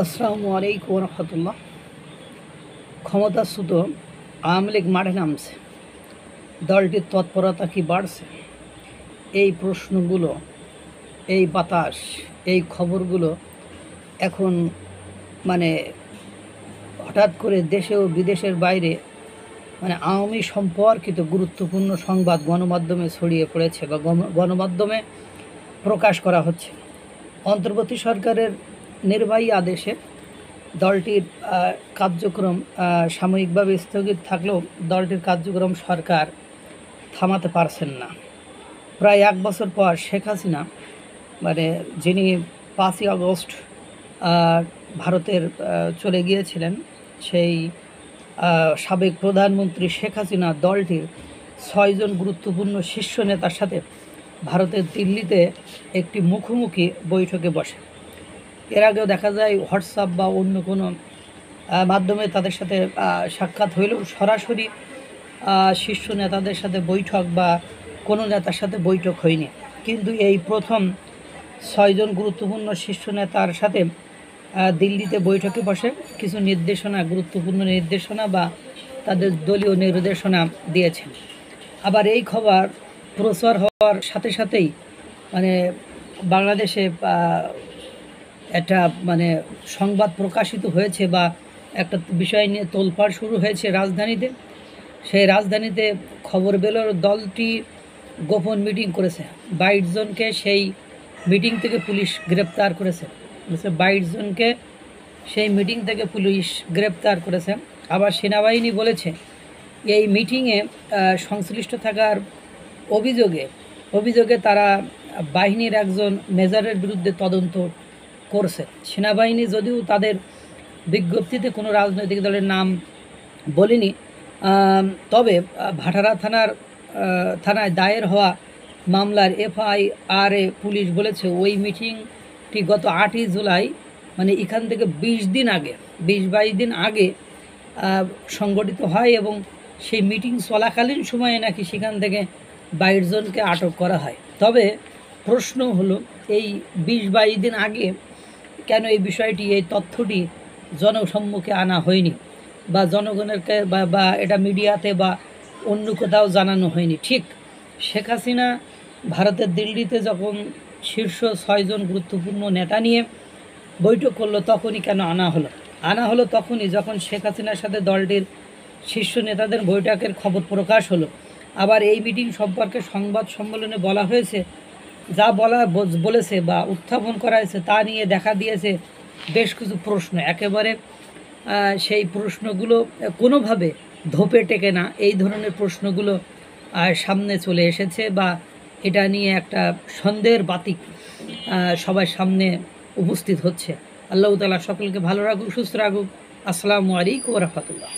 আসসালামু আলাইকুম রহমতুল্লাহ। ক্ষমতাচ্যুত আওয়ামী লীগ মাঠে নামছে, দলটির তৎপরতা কি বাড়ছে? এই প্রশ্নগুলো, এই বাতাস, এই খবরগুলো এখন মানে হঠাৎ করে দেশে ও বিদেশের বাইরে আওয়ামী সম্পর্কিত গুরুত্বপূর্ণ সংবাদ গণমাধ্যমে ছড়িয়ে পড়েছে বা গণমাধ্যমে প্রকাশ করা হচ্ছে। অন্তর্বর্তী সরকারের নির্বাহী আদেশে দলটির কার্যক্রম সাময়িকভাবে স্থগিত থাকলেও দলটির কার্যক্রম সরকার থামাতে পারছেন না। প্রায় এক বছর পর শেখ হাসিনা যিনি 5ই আগস্ট ভারতের চলে গিয়েছিলেন, সেই সাবেক প্রধানমন্ত্রী শেখ হাসিনা দলটির 6 জন গুরুত্বপূর্ণ শীর্ষ নেতার সাথে ভারতের দিল্লিতে একটি মুখোমুখি বৈঠকে বসে। এর আগেও দেখা যায় হোয়াটসঅ্যাপ বা অন্য কোনো মাধ্যমে তাদের সাথে সাক্ষাৎ হইলেও সরাসরি শীর্ষ নেতাদের সাথে বৈঠক বা কোনো নেতার সাথে বৈঠক হয়নি। কিন্তু এই প্রথম 6 জন গুরুত্বপূর্ণ শীর্ষ নেতার সাথে দিল্লিতে বৈঠকে বসে কিছু গুরুত্বপূর্ণ নির্দেশনা বা তাদের দলীয় নির্দেশনা দিয়েছেন। আবার এই খবর প্রচার হওয়ার সাথে সাথেই বাংলাদেশে একটা সংবাদ প্রকাশিত হয়েছে বা একটা বিষয় নিয়ে তোলপাড় শুরু হয়েছে রাজধানীতে। সেই রাজধানীতে খবর পেল দলটি গোপন মিটিং করেছে, 22 জনকে সেই মিটিং থেকে পুলিশ গ্রেপ্তার করেছে। 22 জনকে সেই মিটিং থেকে পুলিশ গ্রেপ্তার করেছে। আবার সেনাবাহিনী বলেছে এই মিটিংয়ে সংশ্লিষ্ট থাকার অভিযোগে তারা বাহিনীর একজন মেজরের বিরুদ্ধে তদন্ত করছে। সেনাবাহিনী যদিও তাদের বিজ্ঞপ্তিতে কোনো রাজনৈতিক দলের নাম বলেনি, তবে ভাটারা থানায় দায়ের হওয়া মামলার FIR পুলিশ বলেছে ওই মিটিংটি গত 8ই জুলাই এখান থেকে 20-22 দিন আগে সংগঠিত হয় এবং সেই মিটিং চলাকালীন সময়ে নাকি সেখান থেকে 22 জনকে আটক করা হয়। তবে প্রশ্ন হলো এই 20-22 দিন আগে কেন এই তথ্যটি জনসম্মুখে আনা হয়নি বা জনগণেরকে বা এটা মিডিয়াতে বা অন্য কোথাও জানানো হয়নি? ঠিক শেখ হাসিনা ভারতের দিল্লিতে যখন শীর্ষ 6 জন গুরুত্বপূর্ণ নেতা নিয়ে বৈঠক করলো তখনই কেন আনা হলো তখনই যখন শেখ হাসিনার সাথে দলটির শীর্ষ নেতাদের বৈঠকের খবর প্রকাশ হলো। আবার এই মিটিং সম্পর্কে সংবাদ সম্মেলনে বলা হয়েছে, যা বলেছে বা উত্থাপন করা হয়েছে তা নিয়ে দেখা দিয়েছে বেশ কিছু প্রশ্ন। একেবারে সেই প্রশ্নগুলো কোনোভাবে ধোপে টেকে না, এই ধরনের প্রশ্নগুলো সামনে চলে এসেছে বা এটা নিয়ে একটা সন্দেহের বাতিক সবার সামনে উপস্থিত হচ্ছে। আল্লাহ তাআলা সকলকে ভালো রাখুক, সুস্থ রাখুক। আসসালামু আলাইকুম ওয়া রাহমাতুল্লাহ।